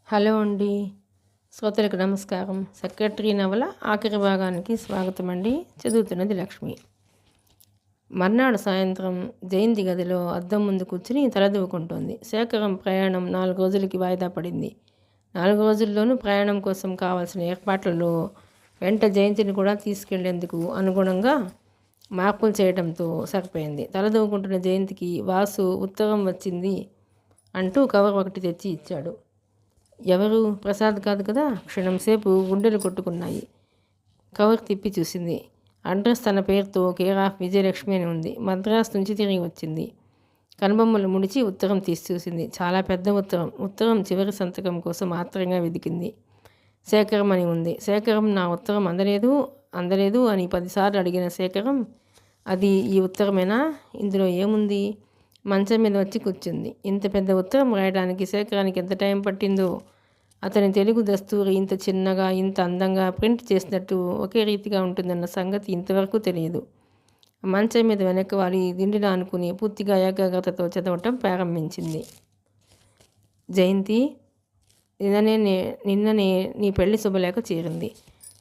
Hello అండి. శ్రోతలకు నమస్కారం. సెక్రటరీ నవల ఆఖరి భాగానికి స్వాగతం అండి. చదువుతున్నది లక్ష్మి. మర్నాడు సాయంత్రం జయంతి గదిలో అద్దం ముందు కూర్చుని తలదూకుంటోంది. శేఖరం ప్రయాణం 4 రోజులకి వాయిదా పడింది. 4 రోజుల్లోనూ ప్రయాణం కోసం కావాల్సిన ఏర్పాట్లలో వెంట జయంతిని కూడా తీసుకెళ్లేందుకు అనుగుణంగా మార్పులు చేయడంతో సరిపోయింది. తలదూకుంటున్న జయంతికి వాసు ఉత్తరం వచ్చింది అంటూ కవర్ ఒకటి తెచ్చి ఇచ్చాడు. ఎవరు? ప్రసాద్ కాదు కదా? క్షణంసేపు గుండెలు కొట్టుకున్నాయి. కవర్ తిప్పి చూసింది. అడ్రస్ తన పేరుతో కేర్ ఆఫ్ విజయలక్ష్మి అని ఉంది. మద్రాస్ నుంచి తిరిగి వచ్చింది. కనుబొమ్మలు ముడిచి ఉత్తరం తీసి చూసింది. చాలా పెద్ద ఉత్తరం. ఉత్తరం చివరి సంతకం కోసం ఆత్రంగా వెతికింది. శేఖరం అని ఉంది. శేఖరం, నా ఉత్తరం అందలేదు అని 10 సార్లు అడిగిన శేఖరం, అది ఈ ఉత్తరమేనా? ఇందులో ఏముంది? మంచం మీద వచ్చి కూర్చుంది. ఇంత పెద్ద ఉత్తరం రాయడానికి శేఖరానికి ఎంత టైం పట్టిందో. అతని తెలుగు దస్తూరి ఇంత చిన్నగా, ఇంత అందంగా ప్రింట్ చేసినట్టు ఒకే రీతిగా ఉంటుందన్న సంగతి ఇంతవరకు తెలియదు. మంచం మీద వెనక్కి వాలి దిండిన అనుకుని పూర్తిగా ఏకాగ్రతతో చదవటం ప్రారంభించింది. జయంతి, నిన్ననే నీ పెళ్లి శుభలేఖ చేరింది.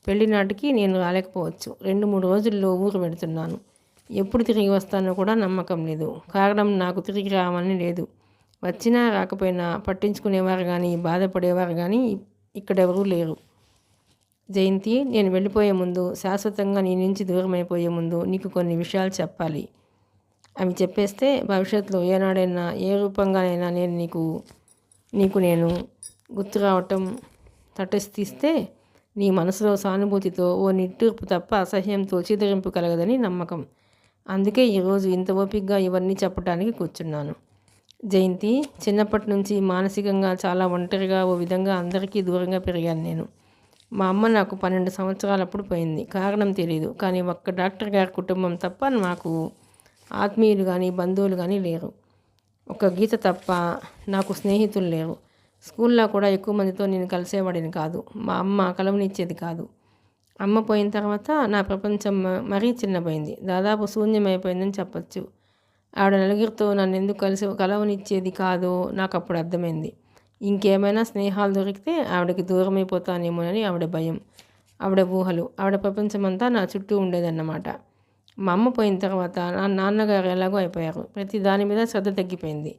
పెళ్లి నాటికి నేను రాలేకపోవచ్చు. 2-3 రోజుల్లో ఊరు వెళుతున్నాను. ఎప్పుడు తిరిగి వస్తానో కూడా నమ్మకం లేదు. కారణం, నాకు తిరిగి రావాలని లేదు. వచ్చినా రాకపోయినా పట్టించుకునేవారు కానీ బాధపడేవారు కానీ ఇక్కడెవరూ లేరు. జయంతి, నేను వెళ్ళిపోయే ముందు, శాశ్వతంగా నీ నుంచి దూరం అయిపోయే ముందు నీకు కొన్ని విషయాలు చెప్పాలి. అవి చెప్పేస్తే భవిష్యత్తులో ఏనాడైనా ఏ రూపంగానైనా నీకు నేను గుర్తు రావటం తటస్థిస్తే నీ మనసులో సానుభూతితో ఓ నిట్టూర్పు తప్ప అసహ్యంతో చిదరింపు కలగదని నమ్మకం. అందుకే ఈరోజు ఇంత ఓపికగా ఇవన్నీ చెప్పడానికి కూర్చున్నాను. జయంతి, చిన్నప్పటి నుంచి మానసికంగా చాలా ఒంటరిగా, ఓ విధంగా అందరికీ దూరంగా పెరిగాను నేను. మా అమ్మ నాకు 12 సంవత్సరాలప్పుడు పోయింది. కారణం తెలియదు. కానీ ఒక్క డాక్టర్ గారి కుటుంబం తప్ప నాకు ఆత్మీయులు కానీ బంధువులు కానీ లేరు. ఒక గీత తప్ప నాకు స్నేహితులు లేరు. స్కూల్లో కూడా ఎక్కువ మందితో నేను కలిసేవాడిని కాదు. మా అమ్మ కలవనిచ్చేది కాదు. అమ్మ పోయిన తర్వాత నా ప్రపంచం మరీ చిన్నపోయింది. దాదాపు శూన్యమైపోయిందని చెప్పచ్చు. ఆవిడ నలుగురితో నన్ను ఎందుకు కలవనిచ్చేది కాదో నాకు అప్పుడు అర్థమైంది. ఇంకేమైనా స్నేహాలు దొరికితే ఆవిడకి దూరం అయిపోతానేమోనని ఆవిడ భయం, ఆవిడ ఊహలు, ఆవిడ ప్రపంచమంతా నా చుట్టూ ఉండేదన్నమాట. మా అమ్మ పోయిన తర్వాత నా నాన్నగారు ఎలాగో అయిపోయారు. ప్రతి దాని మీద శ్రద్ధ తగ్గిపోయింది.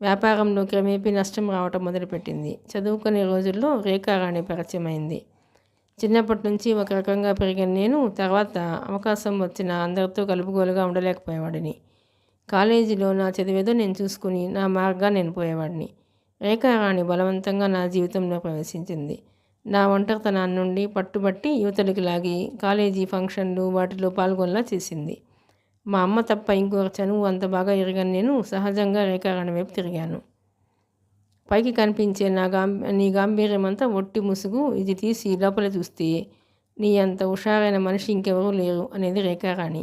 వ్యాపారంలో క్రమేపీ నష్టం రావటం మొదలుపెట్టింది. చదువుకునే రోజుల్లో రేఖారాణి పరిచయం అయింది. చిన్నప్పటి నుంచి ఒక రకంగా పెరిగిన నేను తర్వాత అవకాశం వచ్చిన అందరితో కలుపుగోలుగా ఉండలేకపోయేవాడిని. కాలేజీలో నా చదివేదో నేను చూసుకుని నా మార్గాన్ని నేను పోయేవాడిని. రేఖారాణి బలవంతంగా నా జీవితంలో ప్రవేశించింది. నా ఒంటరితనాన్ని నుండి పట్టుబట్టి యువతలకి లాగి కాలేజీ ఫంక్షన్లు వాటిలో పాల్గొనేలా చేసింది. మా అమ్మ తప్ప ఇంకొక చనువు అంత బాగా ఎరగని నేను సహజంగా రేఖారాణి వైపు తిరిగాను. పైకి కనిపించే నీ గాంభీర్యమంతా ఒట్టి ముసుగు. ఇది తీసి లోపల చూస్తే నీ అంత హుషారైన మనిషి ఇంకెవరూ లేరు అనేది రేఖారాణి.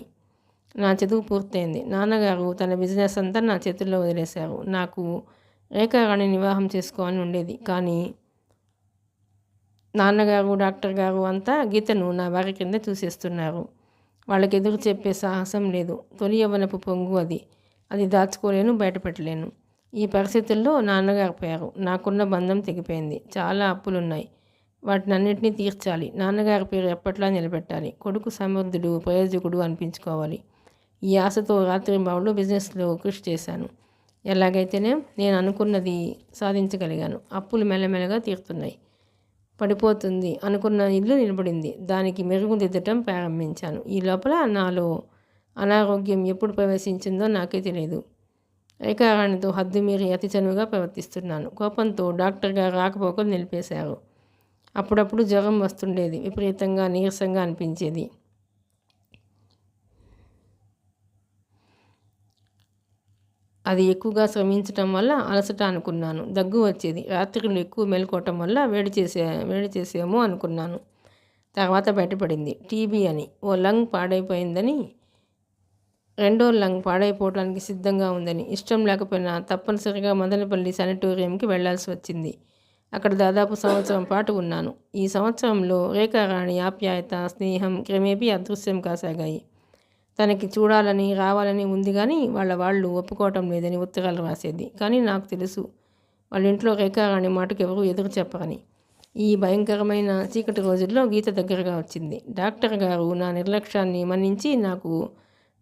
నా చదువు పూర్తయింది. నాన్నగారు తన బిజినెస్ అంతా నా చేతుల్లో వదిలేశారు. నాకు రేఖారాణిని వివాహం చేసుకోవాలని ఉండేది. కానీ నాన్నగారు, డాక్టర్ గారు అంతా గీతను నా వారి కింద చూసేస్తున్నారు. వాళ్ళకి ఎదురు చెప్పే సాహసం లేదు. తొలి యవ్వనపు పొంగు అది. అది దాచుకోలేను, బయటపెట్టలేను. ఈ పరిస్థితుల్లో నాన్నగారు పోయారు. నాకున్న బంధం తెగిపోయింది. చాలా అప్పులున్నాయి. వాటినన్నింటినీ తీర్చాలి. నాన్నగారి పేరు ఎప్పట్లా నిలబెట్టాలి. కొడుకు సమర్థుడు, ప్రయోజకుడు అనిపించుకోవాలి. ఈ ఆశతో రాత్రింబవళ్ళు బిజినెస్లో కృషి చేశాను. ఎలాగైతేనే నేను అనుకున్నది సాధించగలిగాను. అప్పులు మెల్లమెల్లగా తీరుతున్నాయి. పడిపోతుంది అనుకున్న ఇల్లు నిలబడింది. దానికి మెరుగుదిద్దటం ప్రారంభించాను. ఈ లోపల నాలో అనారోగ్యం ఎప్పుడు ప్రవేశించిందో నాకే తెలియదు. రేఖారాణితో హద్దుమీరి అతి చనువుగా ప్రవర్తిస్తున్నాను. కోపంతో డాక్టర్ గారు రాకపోకలు నిలిపేశారు. అప్పుడప్పుడు జ్వరం వస్తుండేది. విపరీతంగా నీరసంగా అనిపించేది. అది ఎక్కువగా శ్రమించటం వల్ల అలసట అనుకున్నాను. దగ్గు వచ్చేది. రాత్రులు ఎక్కువ మేలుకోవటం వల్ల వేడి చేసేమో అనుకున్నాను. తర్వాత బయటపడింది టీబీ అని. ఓ లంగ్ పాడైపోయిందని, రెండో లంగ్ పాడైపోవడానికి సిద్ధంగా ఉందని. ఇష్టం లేకపోయినా తప్పనిసరిగా మదనపల్లి శానిటోరియంకి వెళ్లాల్సి వచ్చింది. అక్కడ దాదాపు సంవత్సరం పాటు ఉన్నాను. ఈ సంవత్సరంలో రేఖారాణి ఆప్యాయత, స్నేహం క్రమేపీ అదృశ్యం కాసాగాయి. తనకి చూడాలని, రావాలని ఉంది కానీ వాళ్ళు ఒప్పుకోవటం లేదని ఉత్తరాలు రాసేది. కానీ నాకు తెలుసు, వాళ్ళ ఇంట్లో రేఖారాణి మాటకు ఎవరూ ఎదురు చెప్పరని. ఈ భయంకరమైన చీకటి రోజుల్లో గీత దగ్గరగా వచ్చింది. డాక్టర్ గారు నా నిర్లక్ష్యాన్ని మన్నించి నాకు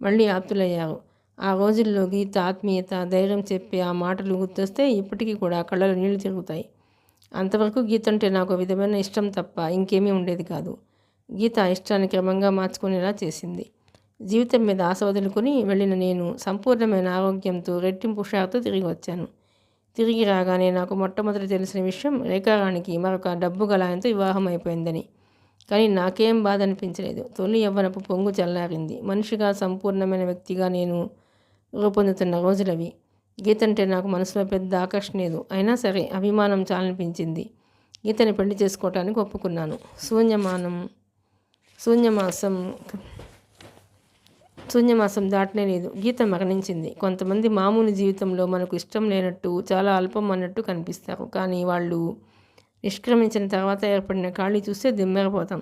మళ్ళీ ఆప్తులయ్యారు. ఆ రోజుల్లో గీత ఆత్మీయత, ధైర్యం చెప్పే ఆ మాటలు గుర్తొస్తే ఇప్పటికీ కూడా కళ్ళలో నీళ్లు తిరుగుతాయి. అంతవరకు గీత అంటే నాకు విధమైన ఇష్టం తప్ప ఇంకేమీ ఉండేది కాదు. గీత ఆ ఇష్టాన్ని క్రమంగా మార్చుకునేలా చేసింది. జీవితం మీద ఆశ వదులుకొని వెళ్ళిన నేను సంపూర్ణమైన ఆరోగ్యంతో, రెట్టింపు హుషారుతో తిరిగి వచ్చాను. తిరిగి రాగానే నాకు మొట్టమొదటి తెలిసిన విషయం రేఖారాణికి మరొక డబ్బు గల ఆయనతో వివాహం అయిపోయిందని. కానీ నాకేం బాధ అనిపించలేదు. తొలి యవ్వనపు పొంగు చల్లారింది. మనిషిగా సంపూర్ణమైన వ్యక్తిగా నేను రూపొందుతున్న రోజులవి. గీత అంటే నాకు మనసులో పెద్ద ఆకర్షణ లేదు. అయినా సరే అభిమానం చాలనిపించింది. గీతని పెళ్లి చేసుకోవటానికి ఒప్పుకున్నాను. శూన్యమాసం దాటనే లేదు. గీత మరణించింది. కొంతమంది మామూలు జీవితంలో మనకు ఇష్టం లేనట్టు, చాలా అల్పం అన్నట్టు కనిపిస్తారు. కానీ వాళ్ళు నిష్క్రమించిన తర్వాత ఏర్పడిన ఖాళీ చూస్తే దిమ్మెరపోతాం.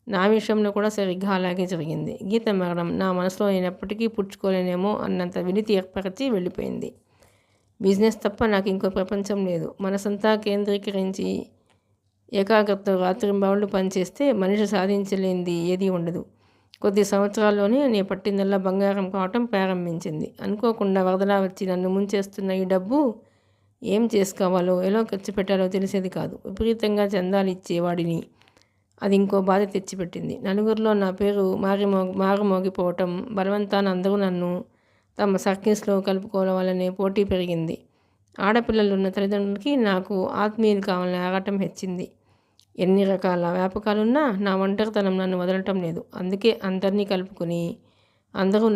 నా విషయంలో కూడా సరిగ్గా అలాగే జరిగింది. గీత మరణం నా మనసులో నేను ఎప్పటికీ పుచ్చుకోలేనేమో అన్నంత వినితి ఏర్పరిచి వెళ్ళిపోయింది. బిజినెస్ తప్ప నాకు ఇంకో ప్రపంచం లేదు. మనసంతా కేంద్రీకరించి ఏకాగ్రతతో రాత్రింబవళ్ళు పనిచేస్తే మనిషి సాధించలేనిది ఏదీ ఉండదు. కొద్ది సంవత్సరాల్లోనే నేను పట్టిందల్లా బంగారం కావటం ప్రారంభించింది. అనుకోకుండా వరదలా వచ్చి నన్ను ముంచేస్తున్న ఈ డబ్బు ఏం చేసుకోవాలో, ఎలా ఖర్చు పెట్టాలో తెలిసేది కాదు. విపరీతంగా చందాలు ఇచ్చేవాడిని. అది ఇంకో బాధ తెచ్చిపెట్టింది. నలుగురిలో నా పేరు మారుమోగిపోవటం, బలవంతాన అందరూ నన్ను తమ సర్కిల్స్లో కలుపుకోవాలనే పోటీ పెరిగింది. ఆడపిల్లలున్న తల్లిదండ్రులకి నాకు ఆత్మీయులు కావాలనే ఆరాటం హెచ్చింది. ఎన్ని రకాల వ్యాపకాలున్నా నా ఒంటరితనం నన్ను వదలటం లేదు. అందుకే అందరినీ కలుపుకొని అందరూ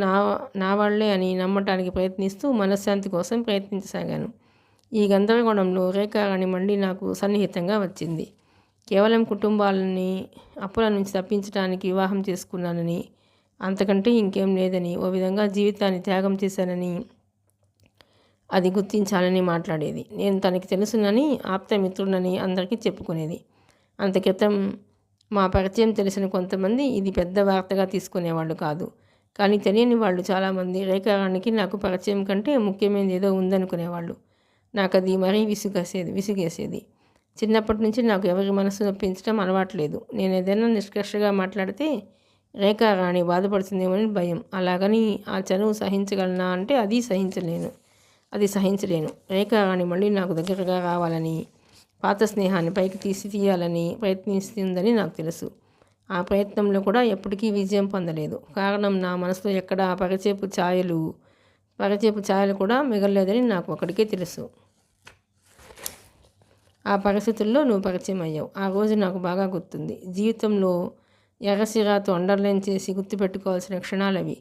నా వాళ్లే అని నమ్మటానికి ప్రయత్నిస్తూ మనశ్శాంతి కోసం ప్రయత్నించసాగాను. ఈ గందరగోళంలో రేఖారాణి మళ్ళీ నాకు సన్నిహితంగా వచ్చింది. కేవలం కుటుంబాలని అప్పుల నుంచి తప్పించడానికి వివాహం చేసుకున్నానని, అంతకంటే ఇంకేం లేదని, ఓ విధంగా జీవితాన్ని త్యాగం చేశానని, అది గుర్తించాలని మాట్లాడేది. నేను తనకి తెలుసునని, ఆప్తమిత్రుడని అందరికీ చెప్పుకునేది. అంత క్రితం మా పరిచయం తెలిసిన కొంతమంది ఇది పెద్ద వార్తగా తీసుకునేవాళ్ళు కాదు. కానీ తెలియని వాళ్ళు చాలామంది రేఖారాణికి నాకు పరిచయం కంటే ముఖ్యమైనది ఏదో ఉందనుకునేవాళ్ళు. నాకు అది మరీ విసిగేసేది. చిన్నప్పటి నుంచి నాకు ఎవరి మనసు నొప్పించడం అలవాట్లేదు. నేను ఏదైనా నిష్కర్షగా మాట్లాడితే రేఖారాణి బాధపడుతుందేమని భయం. అలాగని ఆ చనువు సహించగలనా అంటే అది సహించలేను. రేఖారాణి మళ్ళీ నాకు దగ్గరగా రావాలని, పాత స్నేహాన్ని పైకి తీయాలని ప్రయత్నిస్తుందని నాకు తెలుసు. ఆ ప్రయత్నంలో కూడా ఎప్పటికీ విజయం పొందలేదు. కారణం నా మనసులో ఎక్కడ పరిచయపు ఛాయలు కూడా మిగలలేదని నాకు ఒకడికే తెలుసు. ఆ పరిస్థితుల్లో నువ్వు పరిచయం అయ్యావు. ఆ రోజు నాకు బాగా గుర్తుంది. జీవితంలో ఎర్రసిరాతో అండర్లైన్ చేసి గుర్తుపెట్టుకోవాల్సిన క్షణాలవి.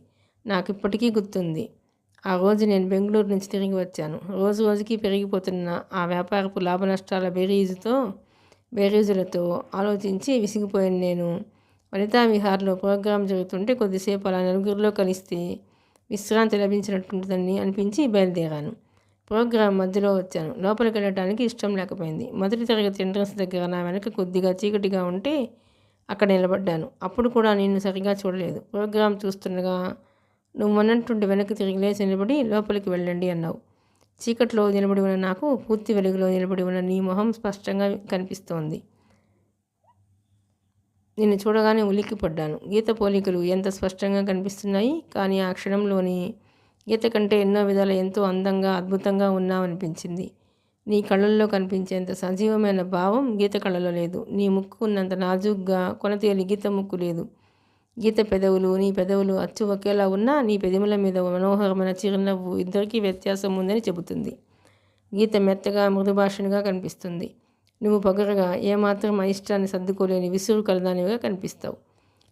నాకు ఇప్పటికీ గుర్తుంది. ఆ రోజు నేను బెంగళూరు నుంచి తిరిగి వచ్చాను. రోజు రోజుకి పెరిగిపోతున్న ఆ వ్యాపారపు లాభ నష్టాల బేరీజులతో ఆలోచించి విసిగిపోయిన నేను వనితా విహార్లో ప్రోగ్రాం జరుగుతుంటే కొద్దిసేపు అలా నలుగురిలో కలిస్తే విశ్రాంతి లభించినట్టుంటుందని అనిపించి బయలుదేరాను. ప్రోగ్రాం మధ్యలో వచ్చాను. లోపలికి వెళ్ళడానికి ఇష్టం లేకపోయింది. మొదటి తరగతి ఎంట్రన్స్ దగ్గర నా వెనక కొద్దిగా చీకటిగా ఉంటే అక్కడ నిలబడ్డాను. అప్పుడు కూడా నిన్ను సరిగా చూడలేదు. ప్రోగ్రాం చూస్తుండగా నువ్వు మొన్నట్టుండి వెనక్కి తిరిగి లేచి నిలబడి లోపలికి వెళ్ళండి అన్నావు. చీకట్లో నిలబడి ఉన్న నాకు పూర్తి వెలుగులో నిలబడి ఉన్న నీ మొహం స్పష్టంగా కనిపిస్తోంది. నిన్ను చూడగానే ఉలిక్కిపడ్డాను. గీత పోలికలు ఎంత స్పష్టంగా కనిపిస్తున్నాయి. కానీ ఆ క్షణంలోని గీత కంటే ఎన్నో విధాలు ఎంతో అందంగా, అద్భుతంగా ఉన్నావనిపించింది. నీ కళ్ళల్లో కనిపించేంత సజీవమైన భావం గీత కళ్ళలో లేదు. నీ ముక్కు ఉన్నంత నాజూగ్గా కొనతేలి గీత ముక్కు లేదు. గీత పెదవులు, నీ పెదవులు అచ్చు ఒకేలా ఉన్నా నీ పెదవుల మీద మనోహరమైన చిరునవ్వు ఇద్దరికీ వ్యత్యాసం ఉందని చెబుతుంది. గీత మెత్తగా, మృదుభాషణగా కనిపిస్తుంది. నువ్వు పొగరగా, ఏమాత్రం అయిష్టాన్ని సర్దుకోలేని విసురు కలదానివిగా కనిపిస్తావు.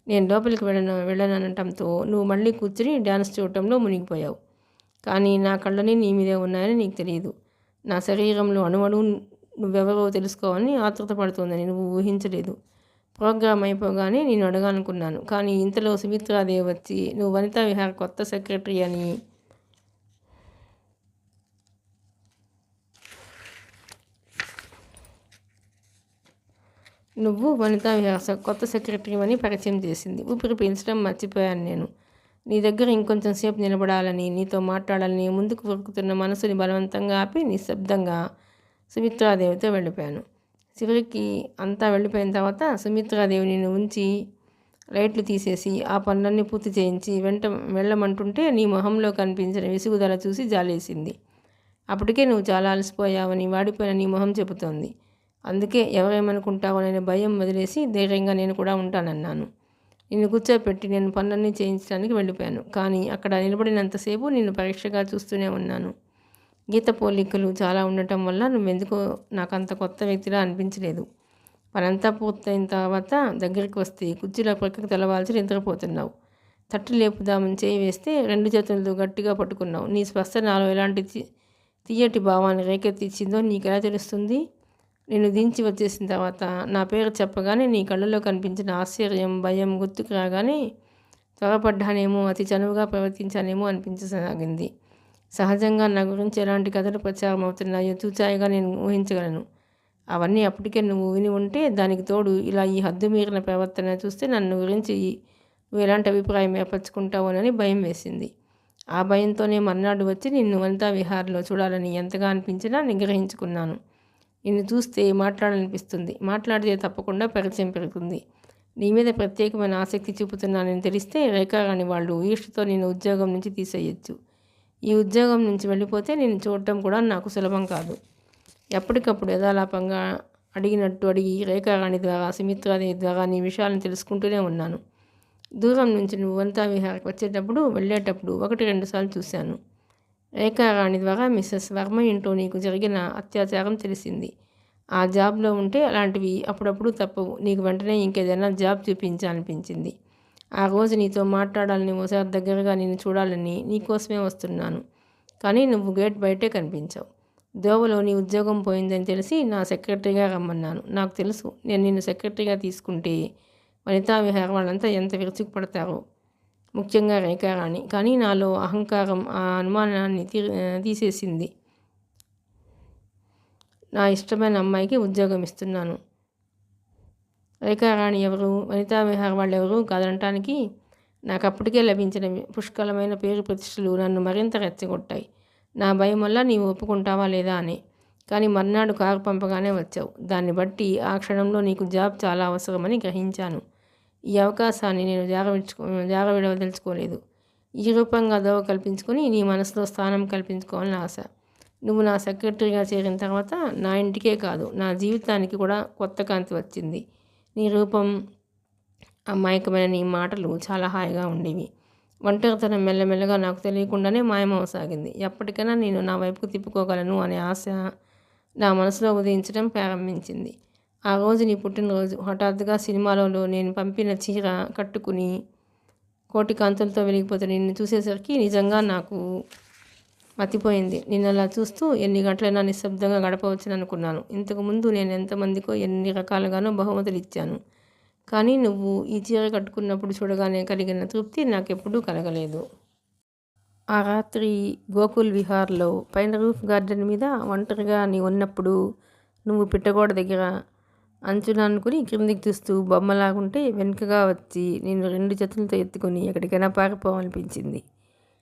నేను లోపలికి వెళ్ళననటంతో నువ్వు మళ్ళీ కూర్చుని డ్యాన్స్ చూడటంలో మునిగిపోయావు. కానీ నా కళ్ళని నీ మీదే ఉన్నాయని నీకు తెలియదు. నా శరీరంలో అణువణువు నువ్వెవరో తెలుసుకోవాలని ఆతృత పడుతోందని నువ్వు ఊహించలేదు. ప్రోగ్రాం అయిపోగానే నేను అడగాలనుకున్నాను. కానీ ఇంతలో సుమిత్రాదేవి వచ్చి నువ్వు వనితా విహార్ కొత్త సెక్రటరీ అని పరిచయం చేసింది. ఊపిరి పీల్చడం మర్చిపోయాను నేను. నీ దగ్గర ఇంకొంచెం సేపు నిలబడాలని, నీతో మాట్లాడాలని ముందుకు ఉరుకుతున్న మనసుని బలవంతంగా ఆపి నిశ్శబ్దంగా సుమిత్రాదేవితో వెళ్ళిపోయాను. చివరికి అంతా వెళ్ళిపోయిన తర్వాత సుమిత్రాదేవిని ఉంచి లైట్లు తీసేసి ఆ పనులన్నీ పూర్తి చేయించి వెళ్ళమంటుంటే నీ మొహంలో కనిపించిన విసుగుదల చూసి జాలేసింది. అప్పటికే నువ్వు చాలా అలసిపోయావని వాడిపోయిన నీ మొహం చెబుతోంది. అందుకే ఎవరేమనుకుంటావోననే భయం వదిలేసి ధైర్యంగా నేను కూడా ఉంటానన్నాను. నిన్ను కూర్చోపెట్టి నేను పనులన్నీ చేయించడానికి వెళ్ళిపోయాను. కానీ అక్కడ నిలబడినంతసేపు నిన్ను పరీక్షగా చూస్తూనే ఉన్నాను. గీత పోలికలు చాలా ఉండటం వల్ల నువ్వెందుకో నాకంత కొత్త వ్యక్తిలా అనిపించలేదు. పనంతా పూర్తయిన తర్వాత దగ్గరికి వస్తే కుర్చీలో ప్రక్కకు తెలవాల్సి నిద్రపోతున్నావు. తట్టు లేపుదామని చేయి వేస్తే 2 చేతులతో గట్టిగా పట్టుకున్నావు. నీ స్పర్శ నాలో ఎలాంటి తీయటి భావాన్ని రేకెత్తిచ్చిందో నీకెలా తెలుస్తుంది? నిన్ను దించి వచ్చేసిన తర్వాత నా పేరు చెప్పగానే నీ కళ్ళలో కనిపించిన ఆశ్చర్యం, భయం గుర్తుకు రాగానే త్వరపడ్డానేమో, అతి చనువుగా ప్రవర్తించానేమో అనిపించసాగింది. సహజంగా నా గురించి ఎలాంటి కథలు ప్రచారం అవుతున్నాయో చూచాయిగా నేను ఊహించగలను. అవన్నీ అప్పటికే నువ్వు విని ఉంటే దానికి తోడు ఇలా ఈ హద్దు మీరిన ప్రవర్తన చూస్తే నన్ను గురించి నువ్వు ఎలాంటి అభిప్రాయం ఏర్పరచుకుంటావోనని భయం వేసింది. ఆ భయంతోనే మర్నాడు వచ్చి నిన్ను వనితా విహార్లో చూడాలని ఎంతగా అనిపించినా నిగ్రహించుకున్నాను. నిన్ను చూస్తే మాట్లాడాలనిపిస్తుంది. మాట్లాడితే తప్పకుండా పరిచయం పెరుగుతుంది. నీ మీద ప్రత్యేకమైన ఆసక్తి చూపుతున్నానని తెలిస్తే రేఖారాణి వాళ్ళు ఈష్టితో నేను ఉద్యోగం నుంచి తీసేయచ్చు. ఈ ఉద్యోగం నుంచి వెళ్ళిపోతే నేను చూడటం కూడా నాకు సులభం కాదు. ఎప్పటికప్పుడు యథాలాపంగా అడిగినట్టు అడిగి రేఖారాణి ద్వారా, సుమిత్రాదేవి ద్వారా నీ విషయాలను తెలుసుకుంటూనే ఉన్నాను. దూరం నుంచి నువ్వు వనితా విహార్కి వచ్చేటప్పుడు వెళ్ళేటప్పుడు 1-2 సార్లు చూశాను. రేఖారాణి ద్వారా మిస్సెస్ వర్మ ఇంట్లో నీకు జరిగిన అత్యాచారం తెలిసింది. ఆ జాబ్లో ఉంటే అలాంటివి అప్పుడప్పుడు తప్పవు. నీకు వెంటనే ఇంకేదైనా జాబ్ చూపించాలనిపించింది. ఆ రోజు నీతో మాట్లాడాలని, ఓసారి దగ్గరగా నిన్ను చూడాలని నీకోసమే వస్తున్నాను. కానీ నువ్వు గేట్ బయటే కనిపించావు. దోవలో నీ ఉద్యోగం పోయిందని తెలిసి నా సెక్రటరీగా రమ్మన్నాను. నాకు తెలుసు నేను నిన్ను సెక్రటరీగా తీసుకుంటే వనితా విహార్ వాళ్ళంతా ఎంత విరుచుకుపడతారో, ముఖ్యంగా రేఖారాణి. కానీ నాలో అహంకారం ఆ అనుమానాన్ని తీసేసింది. నా ఇష్టమైన అమ్మాయికి ఉద్యోగం ఇస్తున్నాను. రేఖారాణి ఎవరు, వనితా విహార్ వాళ్ళు ఎవరు కాదనటానికి నాకు అప్పటికే లభించిన పుష్కలమైన పేరు ప్రతిష్టలు నన్ను మరింత రెచ్చగొట్టాయి. నా భయం వల్ల నీవు ఒప్పుకుంటావా లేదా అని. కానీ మర్నాడు కారు పంపగానే వచ్చావు. దాన్ని బట్టి ఆ క్షణంలో నీకు జాబ్ చాలా అవసరమని గ్రహించాను. ఈ అవకాశాన్ని నేను జారవిడవదలుచుకోలేదు. ఈ రూపంగా దోవ కల్పించుకొని నీ మనసులో స్థానం కల్పించుకోవాలని ఆశ. నువ్వు నా సెక్రటరీగా చేరిన తర్వాత నా ఇంటికే కాదు, నా జీవితానికి కూడా కొత్త కాంతి వచ్చింది. నీ రూపం, అమాయకమైన నీ మాటలు చాలా హాయిగా ఉండేవి. ఒంటరితనం మెల్లమెల్లగా నాకు తెలియకుండానే మాయమవసాగింది. ఎప్పటికైనా నేను నా వైపుకు తిప్పుకోగలను అనే ఆశ నా మనసులో ఉదయించడం ప్రారంభించింది. ఆ రోజు నీ పుట్టినరోజు. హఠాత్తుగా సినిమాలలో నేను పంపిన చీర కట్టుకుని కోటి కాంతులతో వెలిగిపోతే నిన్ను చూసేసరికి నిజంగా నాకు మతిపోయింది. నిన్ను అలా చూస్తూ ఎన్ని గంటలైనా నిశ్శబ్దంగా గడపవచ్చని అనుకున్నాను. ఇంతకుముందు నేను ఎంతమందికో ఎన్ని రకాలుగానో బహుమతులు ఇచ్చాను. కానీ నువ్వు ఈ చీర కట్టుకున్నప్పుడు చూడగానే కలిగిన తృప్తి నాకెప్పుడూ కలగలేదు. ఆ రాత్రి గోకుల్ విహార్లో పైన రూఫ్ గార్డెన్ మీద ఒంటరిగా నీ ఉన్నప్పుడు నువ్వు పిట్టగోడ దగ్గర అంచున అనుకుని కిందికి చూస్తూ బొమ్మలాగుంటే వెనుకగా వచ్చి నేను 2 చేతులతో ఎత్తుకొని ఎక్కడికైనా పారిపోవాలనిపించింది.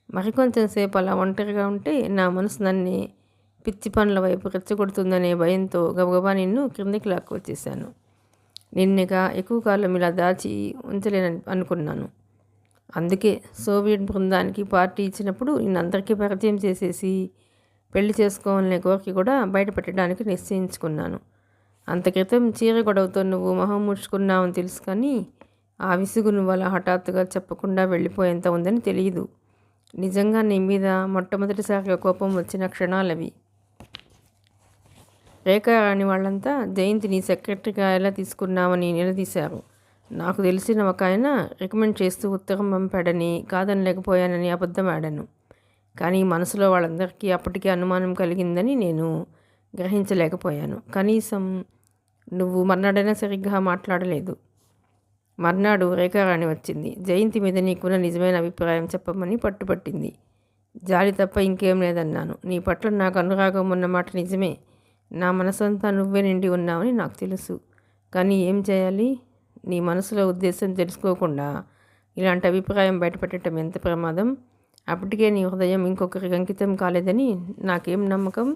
మరికొంచెం సేపు అలా ఒంటరిగా ఉంటే నా మనసు నన్నే పిచ్చి పనుల వైపు రెచ్చగొడుతుందనే భయంతో గబగబా నిన్ను కిందికి లాక్కొచ్చేసాను. నిన్నగా ఎక్కువ కాలం ఇలా దాచి ఉంచలేనని అనుకున్నాను. అందుకే సోవియట్ బృందానికి పార్టీ ఇచ్చినప్పుడు నిన్నందరికీ పరిచయం చేసేసి పెళ్లి చేసుకోవాలనే కోరిక కూడా బయటపెట్టడానికి నిశ్చయించుకున్నాను. అంత క్రితం చీర గొడవతో నువ్వు మొహం ముడుచుకున్నావని తెలుసు, కానీ ఆ విసుగు నువ్వు అలా హఠాత్తుగా చెప్పకుండా వెళ్ళిపోయేంత ఉందని తెలియదు. నిజంగా నీ మీద మొట్టమొదటిసారిగా కోపం వచ్చిన క్షణాలవి. రేఖారాణి వాళ్ళంతా జయంతిని సెక్రటరీగా ఎలా తీసుకున్నామని నిలదీశారు. నాకు తెలిసిన ఒక ఆయన రికమెండ్ చేస్తూ ఉత్తరం పంపాడని, కాదనలేకపోయానని అబద్ధం ఆడాను. కానీ మనసులో వాళ్ళందరికీ అప్పటికే అనుమానం కలిగిందని నేను గ్రహించలేకపోయాను. కనీసం నువ్వు మర్నాడైనా సరిగ్గా మాట్లాడలేదు. మర్నాడు రేఖారాణి వచ్చింది. జయంతి మీద నీకున్న నిజమైన అభిప్రాయం చెప్పమని పట్టుపట్టింది. జాలి తప్ప ఇంకేం లేదన్నాను. నీ పట్ల నాకు అనురాగం ఉన్నమాట నిజమే. నా మనసంతా నువ్వే నిండి ఉన్నావని నాకు తెలుసు. కానీ ఏం చేయాలి? నీ మనసులో ఉద్దేశం తెలుసుకోకుండా ఇలాంటి అభిప్రాయం బయటపెట్టడం ఎంత ప్రమాదం. అప్పటికే నీ హృదయం ఇంకొకరికి అంకితం కాలేదని నాకేం నమ్మకం?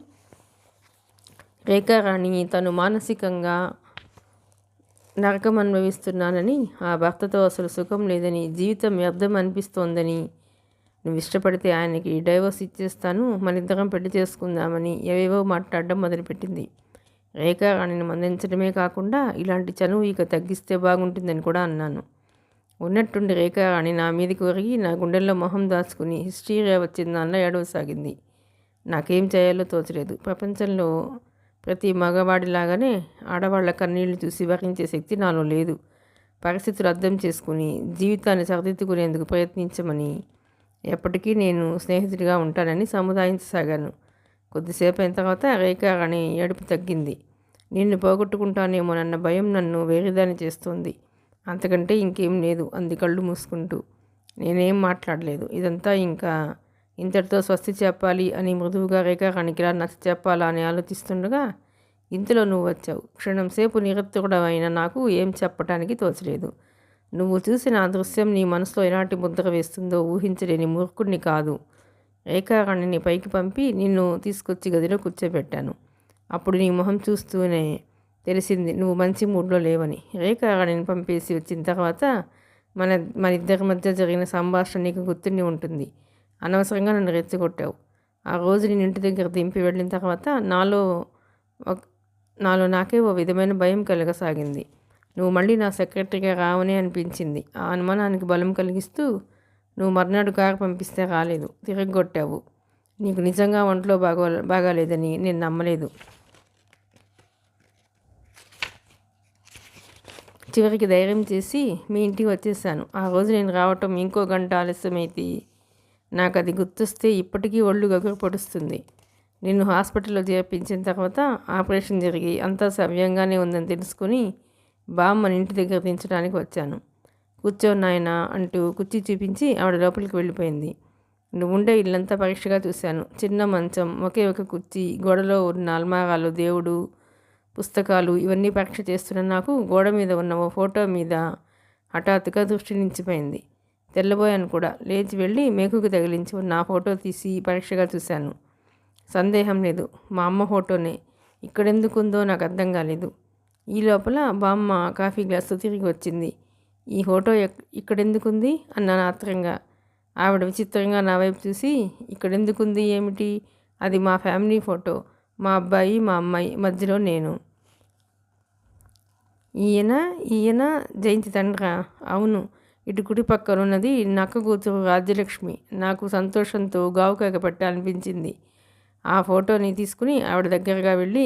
రేఖారాణి తను మానసికంగా నరకం అనుభవిస్తున్నానని, ఆ భర్తతో అసలు సుఖం లేదని, జీవితం వ్యర్థం అనిపిస్తోందని, నువ్వు ఇష్టపడితే ఆయనకి డైవర్స్ ఇచ్చేస్తాను, మనిద్దరం పెళ్లి చేసుకుందామని ఏవేవో మాట్లాడడం మొదలుపెట్టింది. రేఖారాణిని మందించడమే కాకుండా ఇలాంటి చనువు ఇక తగ్గిస్తే బాగుంటుందని కూడా అన్నాను. ఉన్నట్టుండి రేఖారాణి నా మీదకి ఒరిగి నా గుండెల్లో మొహం దాచుకుని హిస్టీరియా వచ్చిందల్లా ఏడవసాగింది. నాకేం చేయాలో తోచలేదు. ప్రపంచంలో ప్రతి మగవాడిలాగానే ఆడవాళ్ల కన్నీళ్లు చూసి భరించే శక్తి నాలో లేదు. పరిస్థితులు అర్థం చేసుకుని జీవితాన్ని సరిదిద్దుకునేందుకు ప్రయత్నించమని, ఎప్పటికీ నేను స్నేహితుడిగా ఉంటానని సముదాయించసాగాను. కొద్దిసేపు అయిన తర్వాత రేఖారాణి ఏడుపు తగ్గింది. నిన్ను పోగొట్టుకుంటానేమోనన్న భయం నన్ను వేరేదాన్ని చేస్తోంది. అంతకంటే ఇంకేం లేదు అంది కళ్ళు మూసుకుంటూ. నేనేం మాట్లాడలేదు. ఇదంతా ఇంకా ఇంతటితో స్వస్తి చెప్పాలి అని మృదువుగా రేఖారాణికి నచ్చ చెప్పాలా అని ఆలోచిస్తుండగా ఇంతలో నువ్వు వచ్చావు. క్షణంసేపు నిరత్తుడమైన నాకు ఏం చెప్పటానికి తోచలేదు. నువ్వు చూసిన ఆ దృశ్యం నీ మనసులో ఎలాంటి ముద్ర వేస్తుందో ఊహించలేని మూర్ఖుడిని కాదు. రేఖారాణిని పైకి పంపి నిన్ను తీసుకొచ్చి గదిలో కూర్చోబెట్టాను. అప్పుడు నీ మొహం చూస్తూనే తెలిసింది నువ్వు మంచి మూడ్లో లేవని. రేఖారాణిని పంపేసి వచ్చిన తర్వాత మన ఇద్దరి మధ్య జరిగిన సంభాషణ నీకు గుర్తుండి ఉంటుంది. అనవసరంగా నన్ను రెచ్చగొట్టావు. ఆ రోజు నేను ఇంటి దగ్గర దింపి వెళ్ళిన తర్వాత నాలో నాకే ఓ విధమైన భయం కలగసాగింది. నువ్వు మళ్ళీ నా సెక్రటరీగా రావనే అనిపించింది. ఆ అనుమానానికి బలం కలిగిస్తూ నువ్వు మర్నాడు కారు పంపిస్తే రాలేదు, తిరగొట్టావు. నీకు నిజంగా ఒంట్లో బాగాలేదని నేను నమ్మలేదు. చివరికి ధైర్యం చేసి మీ ఇంటికి వచ్చేసాను. ఆ రోజు నేను రావటం ఇంకో గంట ఆలస్యమైతే నాకు అది గుర్తొస్తే ఇప్పటికీ ఒళ్ళు గగురు పొడుస్తుంది. నిన్ను హాస్పిటల్లో చేర్పించిన తర్వాత ఆపరేషన్ జరిగి అంతా సవ్యంగానే ఉందని తెలుసుకుని బామ్మని ఇంటి దగ్గర దించడానికి వచ్చాను. కూర్చోన్నాయన అంటూ కుర్చీ చూపించి ఆవిడ లోపలికి వెళ్ళిపోయింది. నువ్వు ఉండే ఇల్లంతా పరీక్షగా చూశాను. చిన్న మంచం, ఒకే ఒక కుర్చీ, గోడలో ఉన్న అల్మారాలు, దేవుడు, పుస్తకాలు ఇవన్నీ పరీక్ష చేస్తున్న నాకు గోడ మీద ఉన్న ఓ ఫోటో మీద హఠాత్తుగా దృష్టి నిలిచిపోయింది. తెల్లబోయాను కూడా. లేచి వెళ్ళి మేకుకు తగిలించి ఉన్న ఆ ఫోటో తీసి పరీక్షగా చూశాను. సందేహం లేదు, మా అమ్మ ఫోటోనే. ఇక్కడెందుకుందో నాకు అర్థం కాలేదు. ఈ లోపల బామ్మ కాఫీ గ్లాస్తో తిరిగి వచ్చింది. ఈ ఫోటో ఇక్కడెందుకుంది అన్నాను ఆత్రంగా. ఆవిడ విచిత్రంగా నా వైపు చూసి, ఇక్కడెందుకుంది ఏమిటి? అది మా ఫ్యామిలీ ఫోటో. మా అబ్బాయి, మా అమ్మాయి, మధ్యలో నేను. ఈయన జయంతి తండ్రా? అవును. ఇటు కుడి పక్కనున్నది నక్క కూతురు రాజ్యలక్ష్మి. నాకు సంతోషంతో గావుకాక పెట్టాలనిపించింది. ఆ ఫోటోని తీసుకుని ఆవిడ దగ్గరగా వెళ్ళి,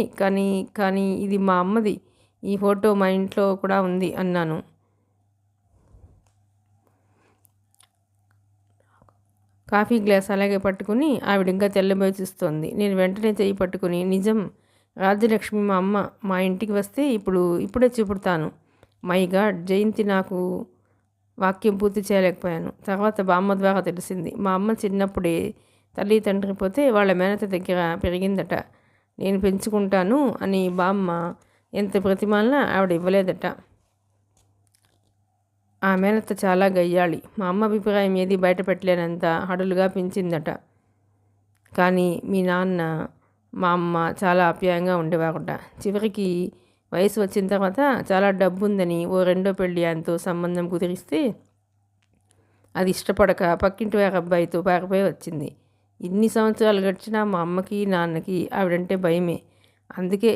కానీ ఇది మా అమ్మది. ఈ ఫోటో మా ఇంట్లో కూడా ఉంది అన్నాను. కాఫీ గ్లాస్ అలాగే పట్టుకుని ఆవిడ ఇంకా తెల్లబోయి చూస్తోంది. నేను వెంటనే చెయ్యి పట్టుకుని, నిజం, రాజ్యలక్ష్మి మా అమ్మ. మా ఇంటికి వస్తే ఇప్పుడే చూపుతాను. మై గాడ్, జయంతి నాకు వాక్యం పూర్తి చేయలేకపోయాను. తర్వాత బామ్మ ద్వారా తెలిసింది. మా అమ్మ చిన్నప్పుడే తల్లి తండ్రి పోతే వాళ్ళ మేనత దగ్గర పెరిగిందట. నేను పెంచుకుంటాను అని బామ్మ ఎంత ప్రతిమాలనా ఆవిడ ఇవ్వలేదట. ఆ మేనత్త చాలా గయ్యాళి. మా అమ్మ అభిప్రాయం ఏది బయటపెట్టలేనంత హడులుగా పెంచిందట. కానీ మీ నాన్న మా అమ్మ చాలా ఆప్యాయంగా ఉండేవారట. చివరికి వయసు వచ్చిన తర్వాత చాలా డబ్బు ఉందని ఓ రెండో పెళ్ళి ఆయనతో సంబంధం కుదిరిస్తే అది ఇష్టపడక పక్కింటి వారి అబ్బాయితో పారిపోయి వచ్చింది. ఇన్ని సంవత్సరాలు గడిచినా మా అమ్మకి నాన్నకి ఆవిడంటే భయమే. అందుకే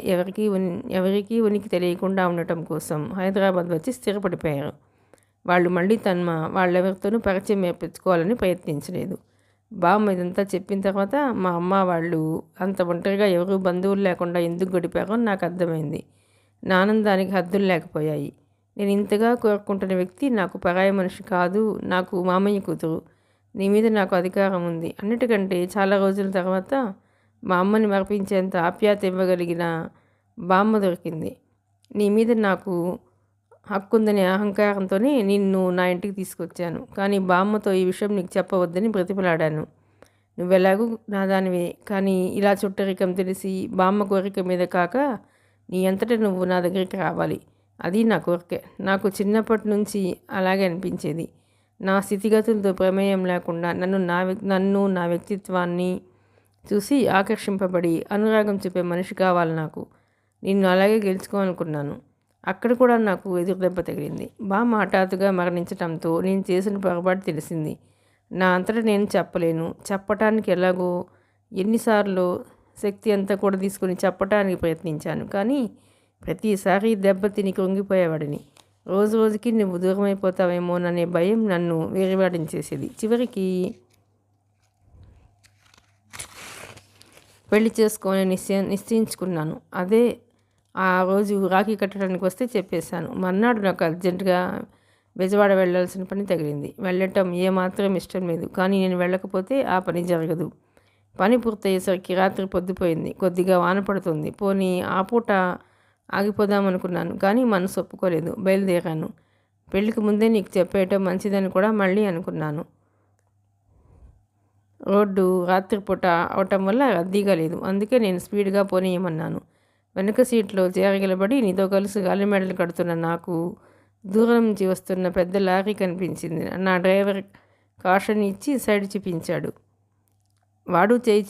ఎవరికి ఉనికి తెలియకుండా ఉండటం కోసం హైదరాబాద్ వచ్చి స్థిరపడిపోయారు. వాళ్ళు మళ్ళీ వాళ్ళెవరితోనూ పరిచయం ఏర్పించుకోవాలని ప్రయత్నించలేదు. బామ్మ ఇదంతా చెప్పిన తర్వాత మా అమ్మ వాళ్ళు అంత ఒంటరిగా ఎవరు బంధువులు లేకుండా ఎందుకు గడిపారో నాకు అర్థమైంది. నా ఆనందానికి హద్దులు లేకపోయాయి. నేను ఇంతగా కోరుకుంటున్న వ్యక్తి నాకు పరాయి మనిషి కాదు, నాకు మామయ్య కూతురు. నీ మీద నాకు అధికారం ఉంది. అన్నిటికంటే చాలా రోజుల తర్వాత మా అమ్మని మరపించేంత ఆప్యాయత ఇవ్వగలిగిన బామ్మ దొరికింది. నీ మీద నాకు హక్కుందనే అహంకారంతోనే నిన్ను నా ఇంటికి తీసుకొచ్చాను. కానీ బామ్మతో ఈ విషయం నీకు చెప్పవద్దని బ్రతిమలాడాను. నువ్వెలాగూ నా దానివే. కానీ ఇలా చుట్టరికం తెలిసి బామ్మ కోరిక మీద కాక నీ అంతటా నువ్వు నా దగ్గరికి రావాలి. అది నా కోరికే. నాకు చిన్నప్పటి నుంచి అలాగే అనిపించేది. నా స్థితిగతులతో ప్రమేయం లేకుండా నన్ను నా వ్యక్తిత్వాన్ని చూసి ఆకర్షింపబడి అనురాగం చూపే మనిషి కావాలి నాకు. నిన్ను అలాగే గెలుచుకోవాలనుకున్నాను. అక్కడ కూడా నాకు ఎదురు దెబ్బ తగిలింది. బామ్మ హఠాత్తుగా మరణించటంతో నేను చేసిన పొరపాటు తెలిసింది. నా అంతటా నేను చెప్పలేను. చెప్పటానికి ఎలాగో ఎన్నిసార్లు శక్తి అంతా కూడా తీసుకుని చెప్పటానికి ప్రయత్నించాను. కానీ ప్రతిసారి దెబ్బ తిని కృంగిపోయేవాడిని. రోజు రోజుకి నువ్వు దూరం అయిపోతావేమోననే భయం నన్ను వేరువాడించేసేది. చివరికి పెళ్లి చేసుకోవాలని నిశ్చయించుకున్నాను. అదే ఆ రోజు రాఖీ కట్టడానికి వస్తే చెప్పేశాను. మర్నాడు నాకు అర్జెంటుగా బెజవాడ వెళ్ళాల్సిన పని తగిలింది. వెళ్ళటం ఏమాత్రం ఇష్టం లేదు. కానీ నేను వెళ్ళకపోతే ఆ పని జరగదు. పని పూర్తయ్యేసరికి రాత్రి పొద్దుపోయింది. కొద్దిగా వాన పడుతుంది. పోనీ ఆ పూట ఆగిపోదామనుకున్నాను. కానీ మనసు ఒప్పుకోలేదు. బయలుదేరాను. పెళ్లికి ముందే నీకు చెప్పేయటం మంచిదని కూడా మళ్ళీ అనుకున్నాను. రోడ్డు రాత్రిపూట అవటం వల్ల రద్దీగా లేదు. అందుకే నేను స్పీడ్గా పోనీయమన్నాను. వెనక సీట్లో చేరగలబడి నీతో కలిసి గాలిమేడలు కడుతున్న నాకు దూరం నుంచి వస్తున్న పెద్ద లారీ కనిపించింది. నా డ్రైవర్ కాషన్ ఇచ్చి సైడ్ చూపించాడు. వాడు చేయి